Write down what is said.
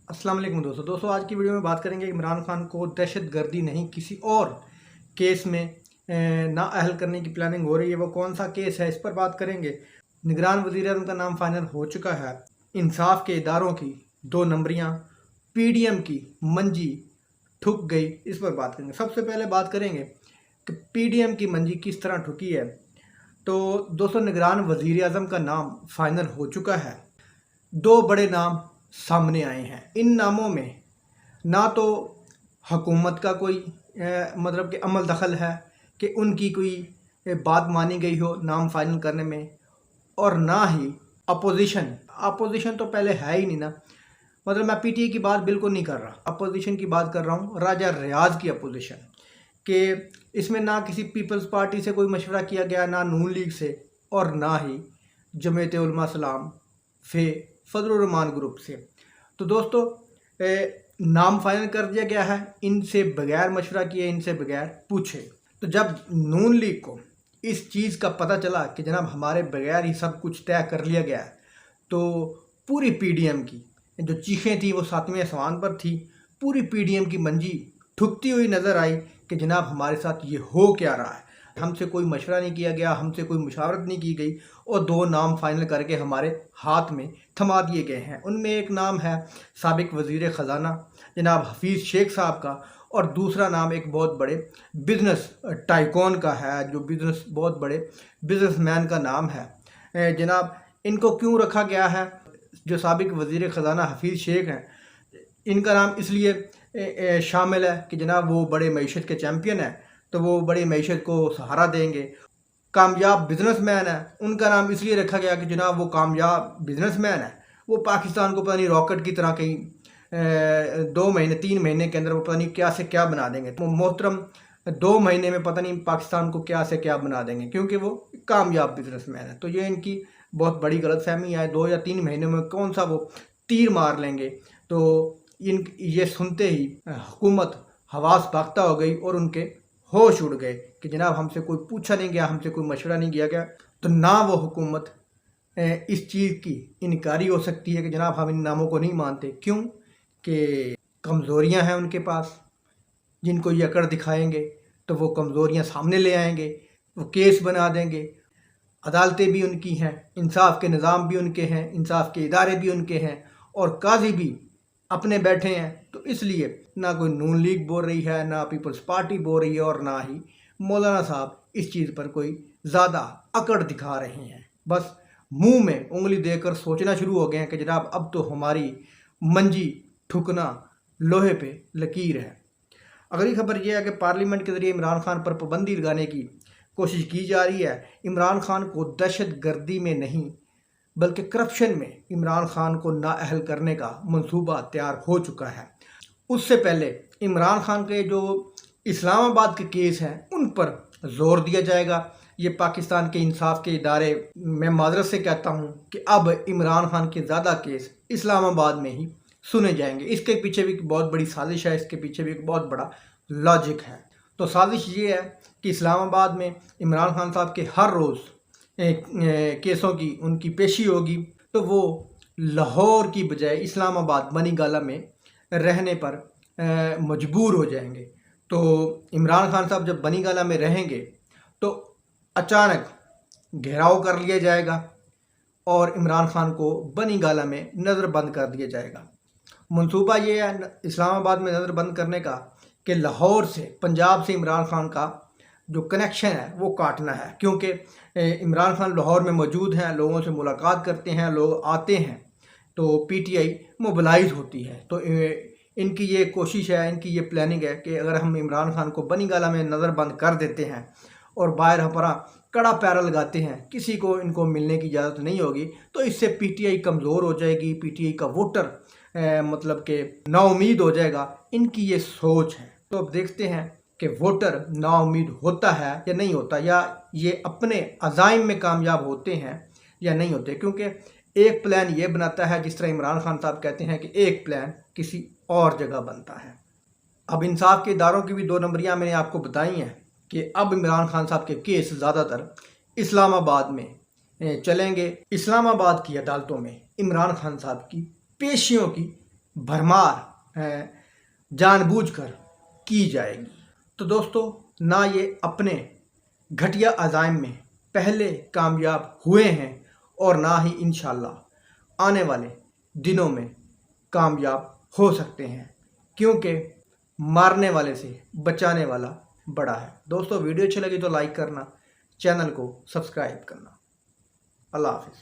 अस्सलाम वालेकुम दोस्तों आज की वीडियो में बात करेंगे इमरान खान को दहशतगर्दी नहीं किसी और केस में नाअहल करने की प्लानिंग हो रही है। वो कौन सा केस है, इस पर बात करेंगे। निगरान वज़ीर-ए-आज़म का नाम फाइनल हो चुका है। इंसाफ के इदारों की 2 नंबरियाँ पीडीएम की मंजी ठुक गई, इस पर बात करेंगे। सबसे पहले बात करेंगे कि पीडीएम की मंजी किस तरह ठुकी है। तो दोस्तों, निगरान वज़ीर-ए-आज़म का नाम फाइनल हो चुका है। 2 बड़े नाम सामने आए हैं। इन नामों में ना तो हुकूमत का कोई मतलब कि अमल दखल है कि उनकी कोई बात मानी गई हो नाम फाइनल करने में, और ना ही अपोजिशन तो पहले है ही नहीं ना। मतलब मैं पीटीआई की बात बिल्कुल नहीं कर रहा, अपोजिशन की बात कर रहा हूँ, राजा रियाज की अपोजिशन। कि इसमें ना किसी पीपल्स पार्टी से कोई मशवरा किया गया, ना नून लीग से, और ना ही जमीयत उलमा इस्लाम फजलुर रहमान ग्रुप से। तो दोस्तों, नाम फाइनल कर दिया गया है इनसे बगैर मशवरा किए, इनसे बगैर पूछे। तो जब नून लीग को इस चीज़ का पता चला कि जनाब हमारे बगैर ही सब कुछ तय कर लिया गया है, तो पूरी पीडीएम की जो चीखें थी वो 7वें आसमान पर थी। पूरी पीडीएम की मंजी ठुकती हुई नज़र आई कि जनाब हमारे साथ ये हो क्या रहा है। हमसे कोई मशवरा नहीं किया गया, हमसे कोई मुशावरत नहीं की गई, और 2 नाम फाइनल करके हमारे हाथ में थमा दिए गए हैं। उनमें एक नाम है साबिक वज़ीर ख़जाना जनाब हफीज़ शेख साहब का, और दूसरा नाम एक बहुत बड़े बिज़नेस टाइकॉन का है, जो बहुत बड़े बिज़नेसमैन का नाम है। जनाब इनको क्यों रखा गया है? जो साबिक वज़ीर ख़जाना हफीज़ शेख हैं, इनका नाम इसलिए शामिल है कि जनाब वो बड़े मईशत के चैम्पियन हैं, तो वो बड़ी मईशत को सहारा देंगे। कामयाब बिजनेसमैन है, उनका नाम इसलिए रखा गया कि जनाब वो कामयाब बिजनेसमैन है। वो पाकिस्तान को पता नहीं रॉकेट की तरह कहीं 2 महीने 3 महीने के अंदर वो पता नहीं क्या से क्या बना देंगे। तो मोहतरम 2 महीने में पता नहीं पाकिस्तान को क्या से क्या बना देंगे, क्योंकि वो कामयाब बिजनेसमैन है। तो ये इनकी बहुत बड़ी गलतफहमी है। 2 या 3 महीनों में कौन सा वो तीर मार लेंगे। तो ये सुनते ही हुकूमत हवास बाख्ता हो गई और उनके होश उड़ गए कि जनाब हमसे कोई पूछा नहीं गया, हमसे कोई मशवरा नहीं किया गया। तो ना वो हुकूमत इस चीज़ की इनकारी हो सकती है कि जनाब हम इन नामों को नहीं मानते। क्यों? कि कमज़ोरियां हैं उनके पास, जिनको ये अकड़ दिखाएंगे तो वो कमज़ोरियां सामने ले आएंगे, वो केस बना देंगे। अदालतें भी उनकी हैं, इंसाफ के निज़ाम भी उनके हैं, इंसाफ के इदारे भी उनके हैं, और काजी भी अपने बैठे हैं। तो इसलिए ना कोई नून लीग बोल रही है, ना पीपल्स पार्टी बोल रही है, और ना ही मौलाना साहब इस चीज़ पर कोई ज़्यादा अकड़ दिखा रहे हैं। बस मुंह में उंगली देकर सोचना शुरू हो गए हैं कि जनाब अब तो हमारी मंजी ठुकना लोहे पे लकीर है। अगली खबर यह है कि पार्लियामेंट के ज़रिए इमरान खान पर पाबंदी लगाने की कोशिश की जा रही है। इमरान खान को दहशत गर्दी में नहीं बल्कि करप्शन में इमरान खान को नाअहल करने का मंसूबा तैयार हो चुका है। उससे पहले इमरान खान के जो इस्लामाबाद के केस हैं उन पर जोर दिया जाएगा। ये पाकिस्तान के इंसाफ के इदारे, मैं माजरत से कहता हूँ कि अब इमरान खान के ज़्यादा केस इस्लामाबाद में ही सुने जाएंगे। इसके पीछे भी बहुत बड़ी साजिश है, इसके पीछे भी एक बहुत बड़ा लॉजिक है। तो साजिश ये है कि इस्लामाबाद में इमरान खान साहब के हर रोज़ केसों की उनकी पेशी होगी, तो वो लाहौर की बजाय इस्लामाबाद बनीगाला में रहने पर मजबूर हो जाएंगे। तो इमरान खान साहब जब बनीगाला में रहेंगे तो अचानक घेराव कर लिया जाएगा और इमरान खान को बनीगाला में नज़रबंद कर दिया जाएगा। मंसूबा ये है इस्लामाबाद में नज़रबंद करने का कि लाहौर से, पंजाब से इमरान खान का जो कनेक्शन है वो काटना है, क्योंकि इमरान खान लाहौर में मौजूद हैं, लोगों से मुलाकात करते हैं, लोग आते हैं, तो पीटीआई मोबिलाइज होती है। तो इनकी ये कोशिश है, इनकी ये प्लानिंग है कि अगर हम इमरान खान को बनीगाला में नज़रबंद कर देते हैं और बाहर हमारा कड़ा पैरा लगाते हैं, किसी को इनको मिलने की इजाज़त नहीं होगी, तो इससे पीटीआई कमज़ोर हो जाएगी, पीटीआई का वोटर मतलब कि नाउमीद हो जाएगा। इनकी ये सोच है। तो अब देखते हैं कि वोटर नाउमीद होता है या नहीं होता, या ये अपने अज़ाइम में कामयाब होते हैं या नहीं होते। क्योंकि एक प्लान ये बनाता है, जिस तरह इमरान खान साहब कहते हैं कि एक प्लान किसी और जगह बनता है। अब इंसाफ के इदारों की भी 2 नंबरियाँ मैंने आपको बताई हैं कि अब इमरान खान साहब के केस ज़्यादातर इस्लामाबाद में चलेंगे। इस्लामाबाद की अदालतों में इमरान खान साहब की पेशियों की भरमार जानबूझकर की जाएगी। तो दोस्तों, ना ये अपने घटिया अज़ाइम में पहले कामयाब हुए हैं और ना ही इंशाल्लाह आने वाले दिनों में कामयाब हो सकते हैं, क्योंकि मारने वाले से बचाने वाला बड़ा है। दोस्तों, वीडियो अच्छी लगी तो लाइक करना, चैनल को सब्सक्राइब करना। अल्लाह हाफिज़।